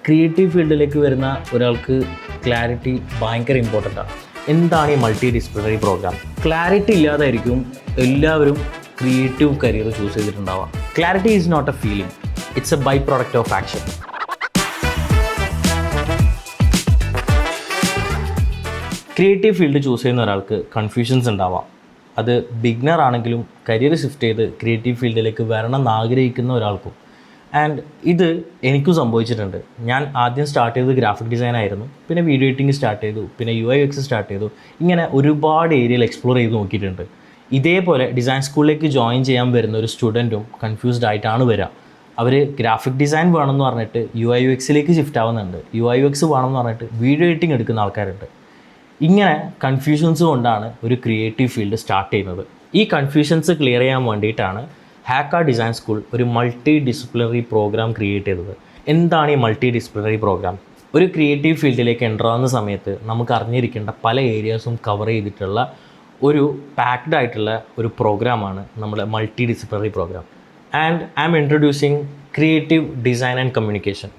Creative ഫീൽഡിലേക്ക് വരുന്ന ഒരാൾക്ക് ക്ലാരിറ്റി ഭയങ്കര ഇമ്പോർട്ടൻ്റ് ആണ്. എന്താണ് ഈ മൾട്ടി ഡിസിപ്ലിനറി പ്രോഗ്രാം? ക്ലാരിറ്റി ഇല്ലാതായിരിക്കും എല്ലാവരും ക്രിയേറ്റീവ് കരിയർ ചൂസ് ചെയ്തിട്ടുണ്ടാവുക. Clarity is not a feeling, it's a byproduct of action. Creative field choose ചെയ്യുന്ന ഒരാൾക്ക് കൺഫ്യൂഷൻസ് ഉണ്ടാവാം. അത് ബിഗിനർ ആണെങ്കിലും കരിയർ ഷിഫ്റ്റ് ചെയ്ത് ക്രിയേറ്റീവ് ഫീൽഡിലേക്ക് വരണം എന്ന് ആഗ്രഹിക്കുന്ന ഒരാൾക്കും. ആൻഡ് ഇത് എനിക്കും സംഭവിച്ചിട്ടുണ്ട്. ഞാൻ ആദ്യം സ്റ്റാർട്ട് ചെയ്തത് ഗ്രാഫിക് ഡിസൈൻ ആയിരുന്നു, പിന്നെ വീഡിയോ എഡിറ്റിംഗ് സ്റ്റാർട്ട് ചെയ്തു, പിന്നെ UX സ്റ്റാർട്ട് ചെയ്തു. ഇങ്ങനെ ഒരുപാട് ഏരിയയിൽ എക്സ്പ്ലോർ ചെയ്ത് നോക്കിയിട്ടുണ്ട്. ഇതേപോലെ ഡിസൈൻ സ്കൂളിലേക്ക് ജോയിൻ ചെയ്യാൻ വരുന്ന ഒരു സ്റ്റുഡൻറ്റും കൺഫ്യൂസ്ഡ് ആയിട്ടാണ് വരിക. അവർ ഗ്രാഫിക് ഡിസൈൻ വേണമെന്ന് പറഞ്ഞിട്ട് UX ഷിഫ്റ്റ് ആവുന്നുണ്ട്, UX വേണമെന്ന് പറഞ്ഞിട്ട് വീഡിയോ എഡിറ്റിംഗ് എടുക്കുന്ന ആൾക്കാരുണ്ട്. ഇങ്ങനെ കൺഫ്യൂഷൻസ് കൊണ്ടാണ് ഒരു ക്രിയേറ്റീവ് ഫീൽഡ് സ്റ്റാർട്ട് ചെയ്യുന്നത്. ഈ കൺഫ്യൂഷൻസ് ക്ലിയർ ചെയ്യാൻ വേണ്ടിയിട്ടാണ് ഹാക്ക ഡിസൈൻ സ്കൂൾ ഒരു മൾട്ടി ഡിസിപ്ലിനറി പ്രോഗ്രാം ക്രിയേറ്റ് ചെയ്തത്. എന്താണ് ഈ മൾട്ടി ഡിസിപ്ലിനറി പ്രോഗ്രാം? ഒരു ക്രിയേറ്റീവ് ഫീൽഡിലേക്ക് എൻ്റർ ആവുന്ന സമയത്ത് നമുക്ക് അറിഞ്ഞിരിക്കേണ്ട പല ഏരിയാസും കവർ ചെയ്തിട്ടുള്ള ഒരു പാക്ഡ് ആയിട്ടുള്ള ഒരു പ്രോഗ്രാമാണ് നമ്മുടെ multidisciplinary program. And I am introducing creative design and communication.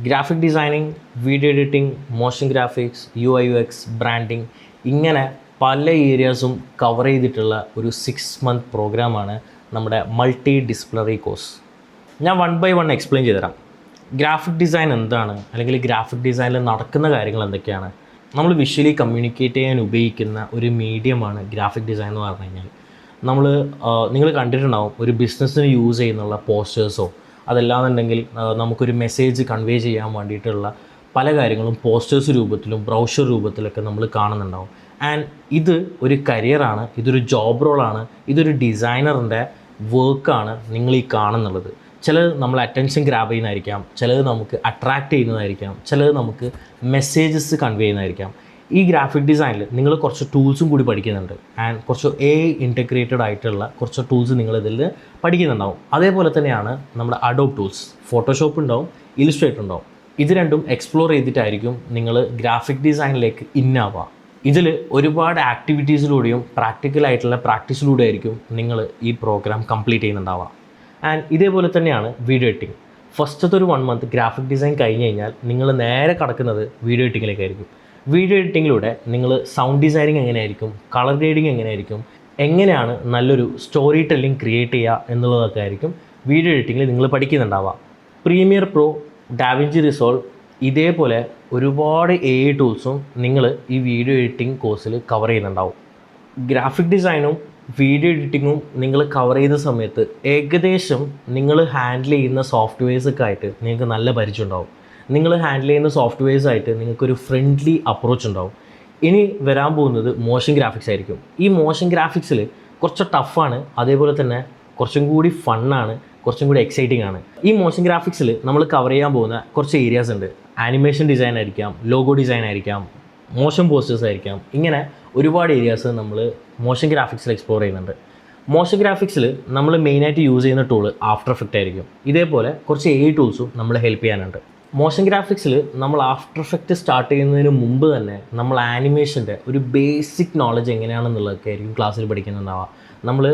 Graphic designing, video editing, motion graphics, UX, branding, ഇങ്ങനെ പല ഏരിയാസും കവർ ചെയ്തിട്ടുള്ള ഒരു 6 month പ്രോഗ്രാമാണ് നമ്മുടെ മൾട്ടി ഡിസിപ്ലിനറി കോഴ്സ്. ഞാൻ 1 by 1 എക്സ്പ്ലെയിൻ ചെയ്തുതരാം. ഗ്രാഫിക് ഡിസൈൻ എന്താണ്, അല്ലെങ്കിൽ ഗ്രാഫിക് ഡിസൈനിൽ നടക്കുന്ന കാര്യങ്ങൾ എന്തൊക്കെയാണ്. നമ്മൾ വിഷ്വലി കമ്മ്യൂണിക്കേറ്റ് ചെയ്യാൻ ഉപയോഗിക്കുന്ന ഒരു മീഡിയമാണ് ഗ്രാഫിക് ഡിസൈൻ എന്ന് പറഞ്ഞു കഴിഞ്ഞാൽ. നിങ്ങൾ കണ്ടിട്ടുണ്ടാവും ഒരു ബിസിനസ്സിന് യൂസ് ചെയ്യുന്നുള്ള പോസ്റ്റേഴ്സോ, അതല്ലാന്നുണ്ടെങ്കിൽ നമുക്കൊരു മെസ്സേജ് കൺവേ ചെയ്യാൻ വേണ്ടിയിട്ടുള്ള പല കാര്യങ്ങളും പോസ്റ്റേഴ്സ് രൂപത്തിലും ബ്രൗഷർ രൂപത്തിലൊക്കെ നമ്മൾ കാണുന്നുണ്ടാവും. ആൻഡ് ഇത് ഒരു കരിയറാണ്, ഇതൊരു ജോബ് റോളാണ്, ഇതൊരു ഡിസൈനറിൻ്റെ വർക്കാണ് നിങ്ങൾ ഈ കാണുന്നുള്ളത്. ചിലത് നമ്മൾ അറ്റൻഷൻ ഗ്രാബ് ചെയ്യുന്നതായിരിക്കാം, ചിലത് നമുക്ക് അട്രാക്റ്റ് ചെയ്യുന്നതായിരിക്കാം, ചിലത് നമുക്ക് മെസ്സേജസ് കൺവേ ചെയ്യുന്നതായിരിക്കാം. ഈ ഗ്രാഫിക് ഡിസൈനിൽ നിങ്ങൾ കുറച്ച് ടൂൾസും കൂടി പഠിക്കുന്നുണ്ട്. ആൻഡ് കുറച്ച് AI ഇൻറ്റഗ്രേറ്റഡ് ആയിട്ടുള്ള കുറച്ച് ടൂൾസ് നിങ്ങളിതിൽ പഠിക്കുന്നുണ്ടാവും. അതേപോലെ തന്നെയാണ് നമ്മുടെ അഡോബ് ടൂൾസ്, ഫോട്ടോഷോപ്പ് ഉണ്ടാവും, ഇല്ലുസ്ട്രേറ്റർ ഉണ്ടാവും. ഇത് രണ്ടും എക്സ്പ്ലോർ ചെയ്തിട്ടായിരിക്കും നിങ്ങൾ ഗ്രാഫിക് ഡിസൈനിലേക്ക് ഇന്നാവുക. ഇതിൽ ഒരുപാട് ആക്ടിവിറ്റീസിലൂടെയും പ്രാക്ടിക്കലായിട്ടുള്ള പ്രാക്ടീസിലൂടെ ആയിരിക്കും നിങ്ങൾ ഈ പ്രോഗ്രാം കംപ്ലീറ്റ് ചെയ്യുന്നുണ്ടാവുക. ആൻഡ് ഇതേപോലെ തന്നെയാണ് വീഡിയോ എഡിറ്റിംഗ്. ഫസ്റ്റത്തെ ഒരു 1 month ഗ്രാഫിക് ഡിസൈൻ കഴിഞ്ഞ് കഴിഞ്ഞാൽ നിങ്ങൾ നേരെ കടക്കുന്നത് വീഡിയോ എഡിറ്റിങ്ങിലേക്കായിരിക്കും. വീഡിയോ എഡിറ്റിങ്ങിലൂടെ നിങ്ങൾ സൗണ്ട് ഡിസൈനിങ് എങ്ങനെയായിരിക്കും, കളർ ഗ്രേഡിങ് എങ്ങനെയായിരിക്കും, എങ്ങനെയാണ് നല്ലൊരു സ്റ്റോറി ടെല്ലിംഗ് ക്രിയേറ്റ് ചെയ്യുക എന്നുള്ളതൊക്കെ ആയിരിക്കും വീഡിയോ എഡിറ്റിങ്ങിൽ നിങ്ങൾ പഠിക്കുന്നുണ്ടാവുക. പ്രീമിയർ പ്രോ, ഡാവിഞ്ചി റിസോൾവ്, ഇതേപോലെ ഒരുപാട് AI ടൂൾസും നിങ്ങൾ ഈ വീഡിയോ എഡിറ്റിംഗ് കോഴ്സിൽ കവർ ചെയ്യുന്നുണ്ടാവും. ഗ്രാഫിക് ഡിസൈനും വീഡിയോ എഡിറ്റിങ്ങും നിങ്ങൾ കവർ ചെയ്യുന്ന സമയത്ത് ഏകദേശം നിങ്ങൾ ഹാൻഡിൽ ചെയ്യുന്ന സോഫ്റ്റ്വെയർസൊക്കെ ആയിട്ട് നിങ്ങൾക്ക് നല്ല പരിചയം ഉണ്ടാവും. നിങ്ങൾ ഹാൻഡിൽ ചെയ്യുന്ന സോഫ്റ്റ്വെയർസായിട്ട് നിങ്ങൾക്കൊരു ഫ്രണ്ട്ലി അപ്രോച്ച് ഉണ്ടാവും. ഇനി വരാൻ പോകുന്നത് മോഷൻ ഗ്രാഫിക്സ് ആയിരിക്കും. ഈ മോഷൻ ഗ്രാഫിക്സിൽ കുറച്ച് ടഫാണ്, അതേപോലെ തന്നെ കുറച്ചും കൂടി ഫണ്ണാണ്, കുറച്ചും കൂടി എക്സൈറ്റിംഗ് ആണ്. ഈ മോഷൻ ഗ്രാഫിക്സിൽ നമ്മൾ കവർ ചെയ്യാൻ പോകുന്ന കുറച്ച് ഏരിയാസ് ഉണ്ട്. ആനിമേഷൻ ഡിസൈൻ ആയിരിക്കാം, ലോഗോ ഡിസൈൻ ആയിരിക്കാം, മോഷൻ പോസ്റ്റേഴ്സ് ആയിരിക്കാം. ഇങ്ങനെ ഒരുപാട് ഏരിയാസ് നമ്മൾ മോഷൻ ഗ്രാഫിക്സിൽ എക്സ്പ്ലോർ ചെയ്യുന്നുണ്ട്. മോഷൻ ഗ്രാഫിക്സിൽ നമ്മൾ മെയിനായിട്ട് യൂസ് ചെയ്യുന്ന ടൂൾ ആഫ്റ്റർ എഫക്റ്റ് ആയിരിക്കും. ഇതേപോലെ കുറച്ച് AI ടൂൾസും നമ്മൾ ഹെൽപ്പ് ചെയ്യാനുണ്ട്. മോഷൻ ഗ്രാഫിക്സിൽ നമ്മൾ ആഫ്റ്റർ എഫക്റ്റ് സ്റ്റാർട്ട് ചെയ്യുന്നതിന് മുമ്പ് തന്നെ നമ്മൾ ആനിമേഷൻ്റെ ഒരു ബേസിക് നോളജ് എങ്ങനെയാണെന്നുള്ളതൊക്കെ ആയിരിക്കും ക്ലാസ്സിൽ പഠിക്കുന്നുണ്ടാവുക. നമ്മൾ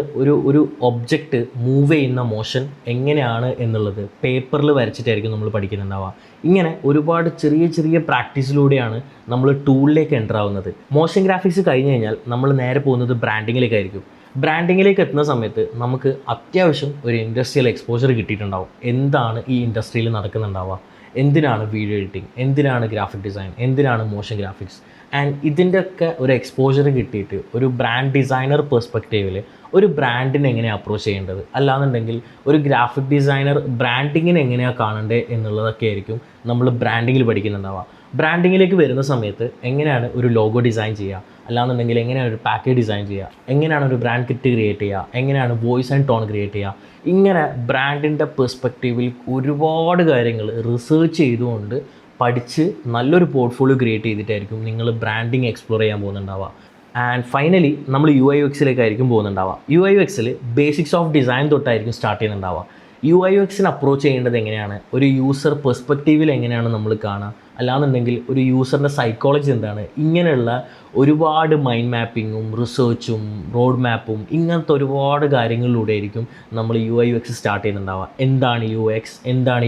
ഒരു ഒബ്ജക്റ്റ് മൂവ് ചെയ്യുന്ന മോഷൻ എങ്ങനെയാണ് എന്നുള്ളത് പേപ്പറിൽ വരച്ചിട്ടായിരിക്കും നമ്മൾ പഠിക്കുന്നുണ്ടാവുക. ഇങ്ങനെ ഒരുപാട് ചെറിയ ചെറിയ പ്രാക്ടീസിലൂടെയാണ് നമ്മൾ ടൂളിലേക്ക് എൻ്റർ ആവുന്നത്. മോഷൻ ഗ്രാഫിക്സ് കഴിഞ്ഞ് കഴിഞ്ഞാൽ നമ്മൾ നേരെ പോകുന്നത് ബ്രാൻഡിങ്ങിലേക്കായിരിക്കും. ബ്രാൻഡിങ്ങിലേക്ക് എത്തുന്ന സമയത്ത് നമുക്ക് അത്യാവശ്യം ഒരു ഇൻഡസ്ട്രിയൽ എക്സ്പോഷർ കിട്ടിയിട്ടുണ്ടാവും. എന്താണ് ഈ ഇൻഡസ്ട്രിയിൽ നടക്കുന്നുണ്ടാവുക, എന്തിനാണ് വീഡിയോ എഡിറ്റിംഗ്, എന്തിനാണ് ഗ്രാഫിക് ഡിസൈൻ, എന്തിനാണ് മോഷൻ ഗ്രാഫിക്സ്. ആൻഡ് ഇതിൻ്റെയൊക്കെ ഒരു എക്സ്പോഷർ കിട്ടിയിട്ട് ഒരു ബ്രാൻഡ് ഡിസൈനർ പെർസ്പെക്റ്റീവിൽ ഒരു ബ്രാൻഡിനെ എങ്ങനെയാണ് അപ്രോച്ച് ചെയ്യേണ്ടത്, അല്ലാന്നുണ്ടെങ്കിൽ ഒരു ഗ്രാഫിക് ഡിസൈനർ ബ്രാൻഡിങ്ങിനെ എങ്ങനെയാണ് കാണേണ്ടത് എന്നുള്ളതൊക്കെ ആയിരിക്കും നമ്മൾ ബ്രാൻഡിങ്ങിൽ പഠിക്കുന്നുണ്ടാവുക. ബ്രാൻഡിങ്ങിലേക്ക് വരുന്ന സമയത്ത് എങ്ങനെയാണ് ഒരു ലോഗോ ഡിസൈൻ ചെയ്യുക, അല്ലാന്നുണ്ടെങ്കിൽ എങ്ങനെയാണ് ഒരു പാക്കേജ് ഡിസൈൻ ചെയ്യുക, എങ്ങനെയാണ് ഒരു ബ്രാൻഡ് കിറ്റ് ക്രിയേറ്റ് ചെയ്യുക, എങ്ങനെയാണ് വോയിസ് ആൻഡ് ടോൺ ക്രിയേറ്റ് ചെയ്യുക. ഇങ്ങനെ ബ്രാൻഡിൻ്റെ പെർസ്പെക്റ്റീവിൽ ഒരുപാട് കാര്യങ്ങൾ റിസർച്ച് ചെയ്തുകൊണ്ട് പഠിച്ച് നല്ലൊരു പോർട്ട്ഫോളിയോ ക്രിയേറ്റ് ചെയ്തിട്ടായിരിക്കും നിങ്ങൾ ബ്രാൻഡിങ് എക്സ്പ്ലോർ ചെയ്യാൻ പോകുന്നുണ്ടാവുക. ആൻഡ് ഫൈനലി നമ്മൾ UX പോകുന്നുണ്ടാവുക. UX ബേസിക്സ് ഓഫ് ഡിസൈൻ തൊട്ടായിരിക്കും സ്റ്റാർട്ട് ചെയ്യുന്നുണ്ടാവുക. UX അപ്രോച്ച് ചെയ്യേണ്ടത് എങ്ങനെയാണ്, ഒരു യൂസർ പെർസ്പെക്റ്റീവിൽ എങ്ങനെയാണ് നമ്മൾ കാണുക, അല്ലാന്നുണ്ടെങ്കിൽ ഒരു യൂസറിൻ്റെ സൈക്കോളജി എന്താണ്, ഇങ്ങനെയുള്ള ഒരുപാട് മൈൻഡ് മാപ്പിങ്ങും റിസർച്ചും റോഡ് മാപ്പും ഇങ്ങനത്തെ ഒരുപാട് കാര്യങ്ങളിലൂടെ ആയിരിക്കും നമ്മൾ UI UX സ്റ്റാർട്ട് ചെയ്യുന്നുണ്ടാവുക. എന്താണ് UX, എന്താണ്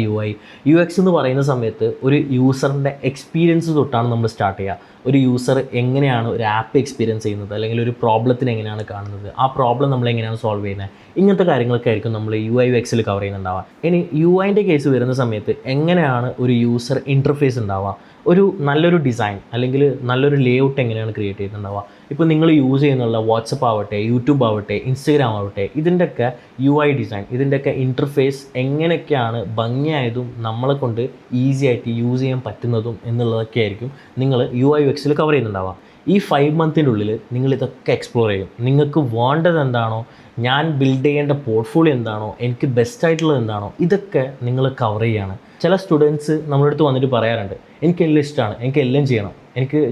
UX എന്ന് പറയുന്ന സമയത്ത് ഒരു യൂസറിൻ്റെ എക്സ്പീരിയൻസ് തൊട്ടാണ് നമ്മൾ സ്റ്റാർട്ട് ചെയ്യുക. ഒരു യൂസർ എങ്ങനെയാണ് ഒരു ആപ്പ് എക്സ്പീരിയൻസ് ചെയ്യുന്നത്, അല്ലെങ്കിൽ ഒരു പ്രോബ്ലത്തിന് എങ്ങനെയാണ് കാണുന്നത്, ആ പ്രോബ്ലം നമ്മൾ എങ്ങനെയാണ് സോൾവ് ചെയ്യുന്നത്, ഇങ്ങനത്തെ കാര്യങ്ങളൊക്കെ ആയിരിക്കും നമ്മൾ UI UX കവർ ചെയ്യുന്നുണ്ടാവുക. ഇനി UIൻ്റെ കേസ് വരുന്ന സമയത്ത് എങ്ങനെയാണ് ഒരു യൂസർ ഇൻ്റർഫേസ് ഉണ്ടാവുക, ഒരു നല്ലൊരു ഡിസൈൻ അല്ലെങ്കിൽ നല്ലൊരു ലേഔട്ട് എങ്ങനെയാണ് ക്രിയേറ്റ് ചെയ്തിട്ടുണ്ടാവുക. ഇപ്പോൾ നിങ്ങൾ യൂസ് ചെയ്യുന്നുള്ള വാട്സപ്പ് ആവട്ടെ, യൂട്യൂബ് ആവട്ടെ, ഇൻസ്റ്റഗ്രാം ആവട്ടെ, ഇതിൻ്റെയൊക്കെ UI ഡിസൈൻ, ഇതിൻ്റെയൊക്കെ ഇൻ്റർഫേസ് എങ്ങനെയൊക്കെയാണ് ഭംഗിയായതും നമ്മളെ കൊണ്ട് ഈസി ആയിട്ട് യൂസ് ചെയ്യാൻ പറ്റുന്നതും എന്നുള്ളതൊക്കെ ആയിരിക്കും നിങ്ങൾ UI UX കവർ ചെയ്യുന്നുണ്ടാവുക. ഈ 5 മന്തിനുള്ളിൽ നിങ്ങൾ ഇതൊക്കെ എക്സ്പ്ലോർ ചെയ്യും. നിങ്ങൾക്ക് വേണ്ടത് എന്താണോ, ഞാൻ ബിൽഡ് ചെയ്യേണ്ട പോർട്ട്ഫോളിയോ എന്താണോ, എനിക്ക് ബെസ്റ്റ് ആയിട്ടുള്ളത് എന്താണോ, ഇതൊക്കെ നിങ്ങൾ കവർ ചെയ്യുകയാണ്. ചില സ്റ്റുഡൻസ് നമ്മുടെ അടുത്ത് വന്നിട്ട് പറയാറുണ്ട്, എനിക്കെല്ലാം ഇഷ്ടമാണ്, എനിക്കെല്ലാം ചെയ്യണം,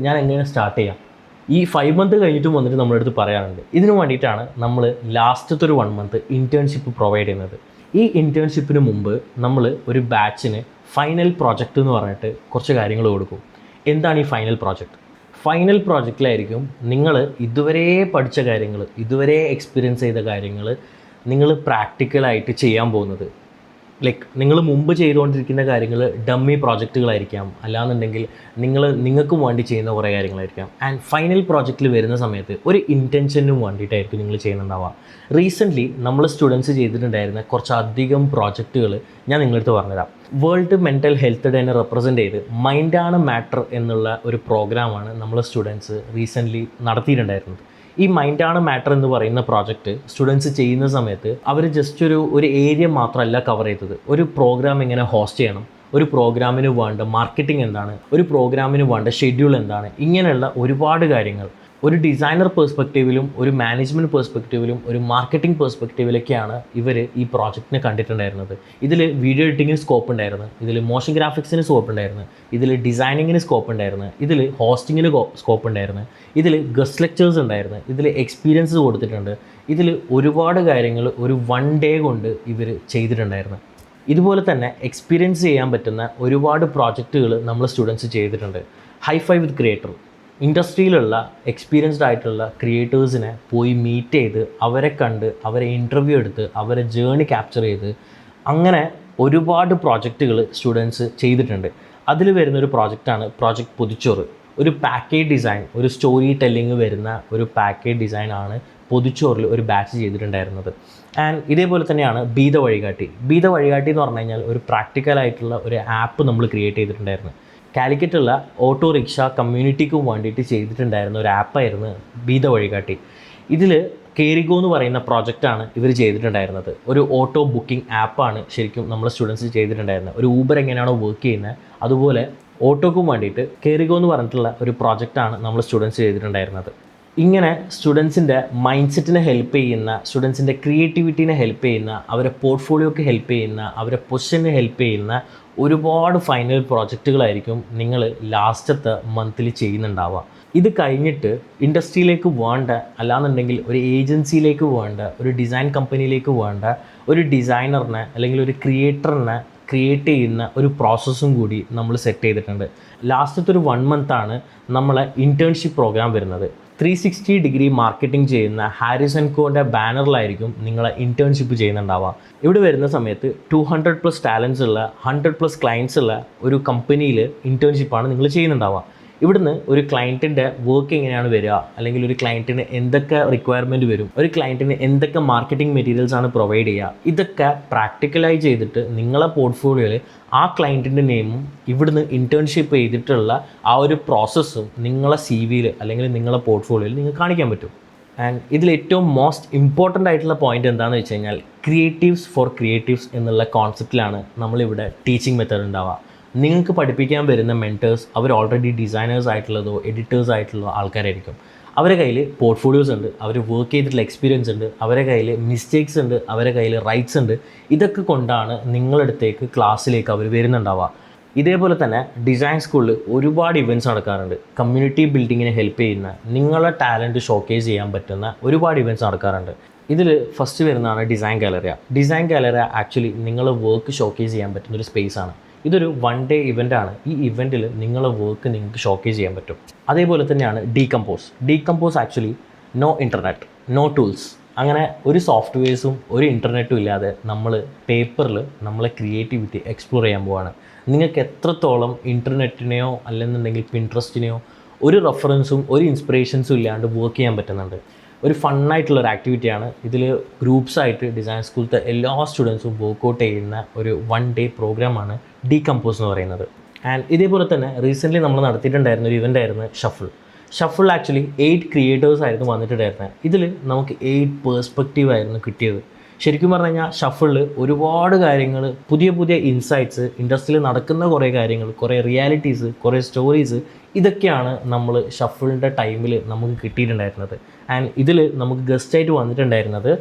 ഞാൻ എങ്ങനെ സ്റ്റാർട്ട് ചെയ്യാം. ഈ 5 മന്ത് കഴിഞ്ഞിട്ടും വന്നിട്ട് നമ്മുടെ അടുത്ത് പറയാറുണ്ട്. ഇതിനു വേണ്ടിയിട്ടാണ് നമ്മൾ ലാസ്റ്റത്തെ ഒരു 1 മന്ത് ഇൻറ്റേൺഷിപ്പ് പ്രൊവൈഡ് ചെയ്യുന്നത്. ഈ ഇൻറ്റേൺഷിപ്പിന് മുമ്പ് നമ്മൾ ഒരു ബാച്ചിന് ഫൈനൽ പ്രോജക്റ്റ് എന്ന് പറഞ്ഞിട്ട് കുറച്ച് കാര്യങ്ങൾ കൊടുക്കും. എന്താണ് ഈ ഫൈനൽ പ്രോജക്റ്റ്? ഫൈനൽ പ്രോജക്റ്റിലായിരിക്കും നിങ്ങൾ ഇതുവരെ പഠിച്ച കാര്യങ്ങൾ, ഇതുവരെ എക്സ്പീരിയൻസ് ചെയ്ത കാര്യങ്ങൾ നിങ്ങൾ പ്രാക്ടിക്കലായിട്ട് ചെയ്യാൻ പോകുന്നത്. ലൈക്ക് നിങ്ങൾ മുമ്പ് ചെയ്തുകൊണ്ടിരിക്കുന്ന കാര്യങ്ങൾ ഡമ്മി പ്രോജക്റ്റുകളായിരിക്കാം, അല്ലാന്നുണ്ടെങ്കിൽ നിങ്ങൾക്കും വേണ്ടി ചെയ്യുന്ന കുറേ കാര്യങ്ങളായിരിക്കാം. ആൻഡ് ഫൈനൽ പ്രോജക്റ്റിൽ വരുന്ന സമയത്ത് ഒരു ഇൻറ്റൻഷനും വേണ്ടിയിട്ടായിരിക്കും നിങ്ങൾ ചെയ്യുന്നുണ്ടാവുക. റീസെൻ്റ്ലി നമ്മൾ സ്റ്റുഡൻസ് ചെയ്തിട്ടുണ്ടായിരുന്ന കുറച്ചധികം പ്രോജക്റ്റുകൾ ഞാൻ നിങ്ങളടുത്ത് പറഞ്ഞുതരാം. വേൾഡ് മെൻ്റൽ ഹെൽത്ത് ഡേനെ റെപ്രസെൻ്റ് ചെയ്ത് മൈൻഡാണ് മാറ്റർ എന്നുള്ള ഒരു പ്രോഗ്രാമാണ് നമ്മൾ സ്റ്റുഡൻസ് റീസെൻ്റ്ലി നടത്തിയിട്ടുണ്ടായിരുന്നത്. ഈ മൈൻഡാണ് മാറ്റർ എന്ന് പറയുന്ന പ്രോജക്റ്റ് സ്റ്റുഡൻസ് ചെയ്യുന്ന സമയത്ത് അവർ ജസ്റ്റ് ഒരു ഏരിയ മാത്രമല്ല കവർ ചെയ്തത്. ഒരു പ്രോഗ്രാം എങ്ങനെ ഹോസ്റ്റ് ചെയ്യണം, ഒരു പ്രോഗ്രാമിന് വേണ്ട മാർക്കറ്റിംഗ് എന്താണ്, ഒരു പ്രോഗ്രാമിന് വേണ്ട ഷെഡ്യൂൾ എന്താണ്, ഇങ്ങനെയുള്ള ഒരുപാട് കാര്യങ്ങൾ ഒരു ഡിസൈനർ പെർസ്പെക്റ്റീവിലും ഒരു മാനേജ്മെൻറ്റ് പെർസ്പെക്റ്റീവിലും ഒരു മാർക്കറ്റിംഗ് പെർസ്പെക്റ്റീവിലൊക്കെയാണ് ഇവർ ഈ പ്രോജക്റ്റിനെ കണ്ടിട്ടുണ്ടായിരുന്നത്. ഇതിൽ വീഡിയോ എഡിറ്റിങ്ങിന് സ്കോപ്പ് ഉണ്ടായിരുന്നു, ഇതിൽ മോഷൻ ഗ്രാഫിക്സിന് സ്കോപ്പ് ഉണ്ടായിരുന്നു, ഇതിൽ ഡിസൈനിങ്ങിന് സ്കോപ്പ് ഉണ്ടായിരുന്നു, ഇതിൽ ഹോസ്റ്റിങ്ങിന് സ്കോപ്പ് ഉണ്ടായിരുന്നു, ഇതിൽ ഗസ്റ്റ് ലെക്ചേഴ്സ് ഉണ്ടായിരുന്നു, ഇതിൽ എക്സ്പീരിയൻസ് കൊടുത്തിട്ടുണ്ട്, ഇതിൽ ഒരുപാട് കാര്യങ്ങൾ ഒരു 1 ഡേ കൊണ്ട് ഇവർ ചെയ്തിട്ടുണ്ടായിരുന്നു. ഇതുപോലെ തന്നെ എക്സ്പീരിയൻസ് ചെയ്യാൻ പറ്റുന്ന ഒരുപാട് പ്രോജക്റ്റുകൾ നമ്മൾ സ്റ്റുഡൻസ് ചെയ്തിട്ടുണ്ട്. ഹൈഫൈ വിത്ത് ക്രിയേറ്റർ, ഇൻഡസ്ട്രിയിലുള്ള എക്സ്പീരിയൻസ്ഡ് ആയിട്ടുള്ള ക്രിയേറ്റേഴ്സിനെ പോയി മീറ്റ് ചെയ്ത് അവരെ കണ്ട് അവരെ ഇൻ്റർവ്യൂ എടുത്ത് അവരെ ജേണി ക്യാപ്ചർ ചെയ്ത് അങ്ങനെ ഒരുപാട് പ്രോജക്റ്റുകൾ സ്റ്റുഡൻസ് ചെയ്തിട്ടുണ്ട്. അതിൽ വരുന്നൊരു പ്രോജക്റ്റാണ് പ്രോജക്റ്റ് പൊതിച്ചോറ്. ഒരു പാക്കേജ് ഡിസൈൻ, ഒരു സ്റ്റോറി ടെല്ലിങ് വരുന്ന ഒരു പാക്കേജ് ഡിസൈനാണ് പൊതിച്ചോറിൽ ഒരു ബാച്ച് ചെയ്തിട്ടുണ്ടായിരുന്നത്. ആൻഡ് ഇതേപോലെ തന്നെയാണ് ബി ദ വഴികാട്ടി എന്ന് പറഞ്ഞു കഴിഞ്ഞാൽ ഒരു പ്രാക്ടിക്കലായിട്ടുള്ള ഒരു ആപ്പ് നമ്മൾ ക്രിയേറ്റ് ചെയ്തിട്ടുണ്ടായിരുന്നു. കാലിക്കറ്റുള്ള ഓട്ടോറിക്ഷ കമ്മ്യൂണിറ്റിക്ക് വേണ്ടിയിട്ട് ചെയ്തിട്ടുണ്ടായിരുന്ന ഒരു ആപ്പായിരുന്നു ബി ദ വഴികാട്ടി. ഇതിൽ കേരിഗോ എന്ന് പറയുന്ന പ്രോജക്റ്റാണ് ഇവർ ചെയ്തിട്ടുണ്ടായിരുന്നത്. ഒരു ഓട്ടോ ബുക്കിംഗ് ആപ്പാണ് ശരിക്കും നമ്മൾ സ്റ്റുഡൻസ് ചെയ്തിട്ടുണ്ടായിരുന്നത്. ഒരു ഊബർ എങ്ങനെയാണോ വർക്ക് ചെയ്യുന്നത് അതുപോലെ ഓട്ടോക്കും വേണ്ടിയിട്ട് കേരിഗോ എന്ന് പറഞ്ഞിട്ടുള്ള ഒരു പ്രോജക്റ്റാണ് നമ്മൾ സ്റ്റുഡൻസ് ചെയ്തിട്ടുണ്ടായിരുന്നത്. ഇങ്ങനെ സ്റ്റുഡൻസിൻ്റെ മൈൻഡ് സെറ്റിനെ ഹെൽപ്പ് ചെയ്യുന്ന, സ്റ്റുഡൻസിൻ്റെ ക്രിയേറ്റിവിറ്റീനെ ഹെൽപ്പ് ചെയ്യുന്ന, അവരെ പോർട്ട്ഫോളിയോക്ക് ഹെൽപ്പ് ചെയ്യുന്ന, അവരെ പൊസിഷനെ ഹെൽപ്പ് ചെയ്യുന്ന ഒരുപാട് ഫൈനൽ പ്രോജക്റ്റുകളായിരിക്കും നിങ്ങൾ ലാസ്റ്റത്തെ മന്തിൽ ചെയ്യുന്നുണ്ടാവുക. ഇത് കഴിഞ്ഞിട്ട് ഇൻഡസ്ട്രിയിലേക്ക് വേണ്ട, അല്ലാന്നുണ്ടെങ്കിൽ ഒരു ഏജൻസിയിലേക്ക് വേണ്ട, ഒരു ഡിസൈൻ കമ്പനിയിലേക്ക് വേണ്ട ഒരു ഡിസൈനറിനെ അല്ലെങ്കിൽ ഒരു ക്രിയേറ്ററിനെ ക്രിയേറ്റ് ചെയ്യുന്ന ഒരു പ്രോസസ്സും കൂടി നമ്മൾ സെറ്റ് ചെയ്തിട്ടുണ്ട്. ലാസ്റ്റത്തെ ഒരു 1 മന്താണ് നമ്മളെ ഇൻറ്റേൺഷിപ്പ് പ്രോഗ്രാം വരുന്നത്. 360 ഡിഗ്രി മാർക്കറ്റിംഗ് ചെയ്യുന്ന ഹാരിസൺ കോൻ്റെ ബാനറിലായിരിക്കും നിങ്ങളെ ഇൻറ്റേൺഷിപ്പ് ചെയ്യുന്നുണ്ടാവുക. ഇവിടെ വരുന്ന സമയത്ത് 200+ ടാലൻസ് ഉള്ള 100+ ക്ലയൻസ് ഉള്ള ഒരു കമ്പനിയിൽ ഇൻറ്റേൺഷിപ്പാണ് നിങ്ങൾ ചെയ്യുന്നുണ്ടാവുക. ഇവിടുന്ന് ഒരു ക്ലയൻറ്റിൻ്റെ വർക്ക് എങ്ങനെയാണ് വരിക, അല്ലെങ്കിൽ ഒരു ക്ലയൻറ്റിന് എന്തൊക്കെ റിക്വയർമെൻറ്റ് വരും, ഒരു ക്ലയൻറ്റിന് എന്തൊക്കെ മാർക്കറ്റിംഗ് മെറ്റീരിയൽസ് ആണ് പ്രൊവൈഡ് ചെയ്യുക, ഇതൊക്കെ പ്രാക്ടിക്കലായി ചെയ്തിട്ട് നിങ്ങളെ പോർട്ട്ഫോളിയോയിൽ ആ ക്ലയൻറ്റിൻ്റെ നെയിമും ഇവിടുന്ന് ഇൻറ്റേൺഷിപ്പ് ചെയ്തിട്ടുള്ള ആ ഒരു പ്രോസസ്സും നിങ്ങളെ CV-യിൽ അല്ലെങ്കിൽ നിങ്ങളെ പോർട്ട്ഫോളിയോയിൽ നിങ്ങൾക്ക് കാണിക്കാൻ പറ്റും. ആൻഡ് ഇതിൽ ഏറ്റവും മോസ്റ്റ് ഇമ്പോർട്ടൻ്റ് ആയിട്ടുള്ള പോയിൻ്റ് എന്താണെന്ന് വെച്ച് കഴിഞ്ഞാൽ ക്രിയേറ്റീവ്സ് ഫോർ ക്രിയേറ്റീവ്സ് എന്നുള്ള കോൺസെപ്റ്റിലാണ് നമ്മളിവിടെ ടീച്ചിങ് മെത്തേഡ് ഉണ്ടാവുക. നിങ്ങൾക്ക് പഠിപ്പിക്കാൻ വരുന്ന മെൻറ്റേഴ്സ് അവർ ഓൾറെഡി ഡിസൈനേഴ്സ് ആയിട്ടുള്ളതോ എഡിറ്റേഴ്സ് ആയിട്ടുള്ളതോ ആൾക്കാരായിരിക്കും. അവരുടെ കയ്യിൽ പോർട്ട്ഫോളിയോസ് ഉണ്ട്, അവർ വർക്ക് ചെയ്തിട്ടുള്ള എക്സ്പീരിയൻസ് ഉണ്ട്, അവരുടെ കയ്യിൽ മിസ്റ്റേക്സ് ഉണ്ട്, അവരുടെ കയ്യിൽ റൈറ്റ്സ് ഉണ്ട്. ഇതൊക്കെ കൊണ്ടാണ് നിങ്ങളടുത്തേക്ക് ക്ലാസ്സിലേക്ക് അവർ വരുന്നുണ്ടാവുക. ഇതേപോലെ തന്നെ ഡിസൈൻ സ്കൂളിൽ ഒരുപാട് ഇവൻറ്റ്സ് നടക്കാറുണ്ട്. കമ്മ്യൂണിറ്റി ബിൽഡിങ്ങിനെ ഹെൽപ്പ് ചെയ്യുന്ന, നിങ്ങളെ ടാലൻറ്റ് ഷോക്കേസ് ചെയ്യാൻ പറ്റുന്ന ഒരുപാട് ഇവൻറ്റ്സ് നടക്കാറുണ്ട്. ഇതിൽ ഫസ്റ്റ് വരുന്നതാണ് design Galleria. Design Galleria actually നിങ്ങളെ വർക്ക് ഷോക്കേസ് ചെയ്യാൻ പറ്റുന്നൊരു സ്പേസാണ്. ഇതൊരു 1 ഡേ ഇവൻ്റാണ്. ഈ ഇവൻറ്റിൽ നിങ്ങളെ വർക്ക് നിങ്ങൾക്ക് ഷോക്കേസ് ചെയ്യാൻ പറ്റും. അതേപോലെ തന്നെയാണ് decompose actually no internet, no tools, അങ്ങനെ ഒരു സോഫ്റ്റ്വെയർസും ഒരു ഇൻ്റർനെറ്റും ഇല്ലാതെ നമ്മൾ പേപ്പറിൽ നമ്മളെ ക്രിയേറ്റിവിറ്റി എക്സ്പ്ലോർ ചെയ്യാൻ പോവാണ്. നിങ്ങൾക്ക് എത്രത്തോളം ഇൻ്റർനെറ്റിനെയോ അല്ലെന്നുണ്ടെങ്കിൽ പിൻട്രസ്റ്റിനെയോ ഒരു റെഫറൻസും ഒരു ഇൻസ്പിറേഷൻസും ഇല്ലാണ്ട് വർക്ക് ചെയ്യാൻ പറ്റുന്നുണ്ട്. ഒരു ഫണ്ണായിട്ടുള്ളൊരു ആക്ടിവിറ്റിയാണ്. ഇതിൽ ഗ്രൂപ്പ്സായിട്ട് ഡിസൈൻ സ്കൂളിലത്തെ എല്ലാ സ്റ്റുഡൻസും വർക്കൗട്ട് ചെയ്യുന്ന ഒരു 1 ഡേ പ്രോഗ്രാമാണ് ഡീകമ്പോസ് എന്ന് പറയുന്നത്. ആൻഡ് ഇതേപോലെ തന്നെ റീസെൻ്റ്ലി നമ്മൾ നടത്തിയിട്ടുണ്ടായിരുന്ന ഒരു ഇവൻ്റ് ആയിരുന്നു ഷഫിൾ ആക്ച്വലി 8 ക്രിയേറ്റേഴ്സ് ആയിരുന്നു വന്നിട്ടുണ്ടായിരുന്നത്. ഇതിൽ നമുക്ക് 8 പേഴ്സ്പെക്റ്റീവ് ആയിരുന്നു കിട്ടിയത്. ശരിക്കും പറഞ്ഞു കഴിഞ്ഞാൽ ഷഫിളിൽ ഒരുപാട് കാര്യങ്ങൾ, പുതിയ പുതിയ ഇൻസൈറ്റ്സ്, ഇൻഡസ്ട്രിയിൽ നടക്കുന്ന കുറേ കാര്യങ്ങൾ, കുറേ റിയാലിറ്റീസ്, കുറേ സ്റ്റോറീസ്, ഇതൊക്കെയാണ് നമ്മൾ ഷഫിളിൻ്റെ ടൈമിൽ നമുക്ക് കിട്ടിയിട്ടുണ്ടായിരുന്നത്. ആൻഡ് ഇതിൽ നമുക്ക് ഗസ്റ്റായിട്ട് വന്നിട്ടുണ്ടായിരുന്നത്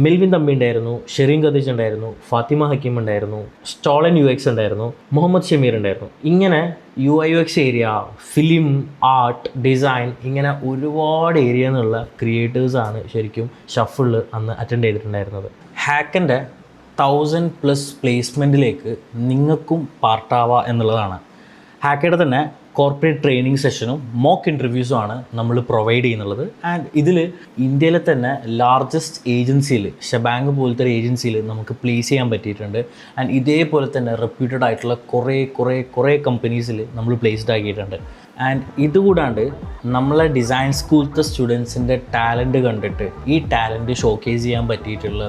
മെൽവിൻ തമ്പി ഉണ്ടായിരുന്നു, ഷെറീൻ ഖദീജ് ഉണ്ടായിരുന്നു, ഫാത്തിമ ഹക്കീം ഉണ്ടായിരുന്നു, സ്റ്റോളൻ UX ഉണ്ടായിരുന്നു, മുഹമ്മദ് ഷമീർ ഉണ്ടായിരുന്നു. ഇങ്ങനെ UI/UX area, film, art, design, ഇങ്ങനെ ഒരുപാട് ഏരിയ എന്നുള്ള ക്രിയേറ്റേഴ്സാണ് ശരിക്കും ഷഫിളിൽ അന്ന് അറ്റൻഡ് ചെയ്തിട്ടുണ്ടായിരുന്നത്. ഹാക്കൻ്റെ 1000+ പ്ലേസ്മെൻറ്റിലേക്ക് നിങ്ങൾക്കും പാർട്ടാവുക എന്നുള്ളതാണ്. ഹാക്കയുടെ തന്നെ കോർപ്പറേറ്റ് ട്രെയിനിങ് സെഷനും മോക്ക് ഇൻ്റർവ്യൂസും ആണ് നമ്മൾ പ്രൊവൈഡ് ചെയ്യുന്നുള്ളത്. ആൻഡ് ഇതിൽ ഇന്ത്യയിലെ തന്നെ ലാർജസ്റ്റ് ഏജൻസിയിൽ, ഷബാങ്ക് പോലത്തെ ഒരു ഏജൻസിയിൽ നമുക്ക് പ്ലേസ് ചെയ്യാൻ പറ്റിയിട്ടുണ്ട്. ആൻഡ് ഇതേപോലെ തന്നെ റെപ്യൂട്ടഡ് ആയിട്ടുള്ള കുറേ കമ്പനീസിൽ നമ്മൾ പ്ലേസ്ഡ് ആക്കിയിട്ടുണ്ട്. ആൻഡ് ഇതുകൂടാണ്ട് നമ്മളെ ഡിസൈൻ സ്കൂളത്തെ സ്റ്റുഡൻസിൻ്റെ ടാലൻറ്റ് കണ്ടിട്ട് ഈ ടാലൻറ്റ് ഷോക്കേസ് ചെയ്യാൻ പറ്റിയിട്ടുള്ള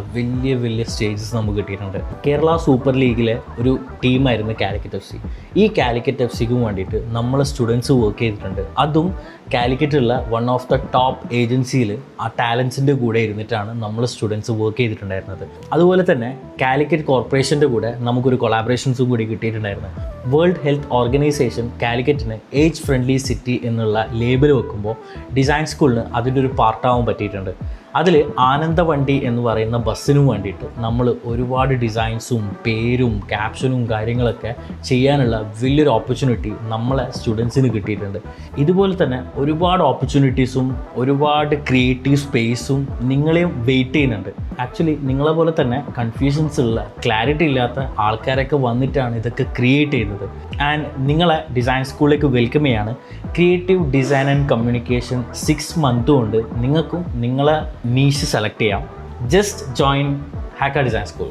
വലിയ സ്റ്റേജസ് നമുക്ക് കിട്ടിയിട്ടുണ്ട്. കേരള സൂപ്പർ ലീഗിലെ ഒരു ടീമായിരുന്നു കാലിക്കറ്റ് FC. ഈ കാലിക്കറ്റ് FCക്കും വേണ്ടിയിട്ട് നമ്മളെ സ്റ്റുഡൻസ് വർക്ക് ചെയ്തിട്ടുണ്ട്. അതും കാലിക്കറ്റുള്ള വൺ ഓഫ് ദ ടോപ്പ് ഏജൻസിയിൽ ആ ടാലൻസിൻ്റെ കൂടെ ഇരുന്നിട്ടാണ് നമ്മൾ സ്റ്റുഡൻസ് വർക്ക് ചെയ്തിട്ടുണ്ടായിരുന്നത്. അതുപോലെ തന്നെ കാലിക്കറ്റ് കോർപ്പറേഷൻ്റെ കൂടെ നമുക്കൊരു കൊളാബറേഷൻസും കൂടി കിട്ടിയിട്ടുണ്ടായിരുന്നു. വേൾഡ് ഹെൽത്ത് ഓർഗനൈസേഷൻ കാലിക്കറ്റിന് ഏജ് ഫ്രണ്ട്ലി സിറ്റി എന്നുള്ള ലേബൽ വെക്കുമ്പോൾ ഡിസൈൻ സ്കൂളിന് അതിൻ്റെ ഒരു പാർട്ടാവാൻ പറ്റിയിട്ടുണ്ട്. അതിൽ ആനന്ദവണ്ടി എന്ന് പറയുന്ന ബസ്സിനും വേണ്ടിയിട്ട് നമ്മൾ ഒരുപാട് ഡിസൈൻസും പേരും ക്യാപ്ഷനും കാര്യങ്ങളൊക്കെ ചെയ്യാനുള്ള വലിയൊരു ഓപ്പർച്യൂണിറ്റി നമ്മളെ സ്റ്റുഡൻസിന് കിട്ടിയിട്ടുണ്ട്. ഇതുപോലെ തന്നെ ഒരുപാട് ഓപ്പർച്യൂണിറ്റീസും ഒരുപാട് ക്രിയേറ്റീവ് സ്പേസും നിങ്ങളെയും വെയിറ്റ് ചെയ്യുന്നുണ്ട്. ആക്ച്വലി നിങ്ങളെ പോലെ തന്നെ കൺഫ്യൂഷൻസ് ഉള്ള, ക്ലാരിറ്റി ഇല്ലാത്ത ആൾക്കാരൊക്കെ വന്നിട്ടാണ് ഇതൊക്കെ ക്രിയേറ്റ് ചെയ്യുന്നത്. ആൻഡ് നിങ്ങളെ ഡിസൈൻ സ്കൂളിലേക്ക് വെൽക്കം ചെയ്യാണ്. Creative design and communication 6 month കൊണ്ട് നിങ്ങൾക്കും നിങ്ങളെ നീഷ് സെലക്ട് ചെയ്യാം. ജസ്റ്റ് ജോയിൻ ഹാക്ക ഡിസൈൻ സ്കൂൾ.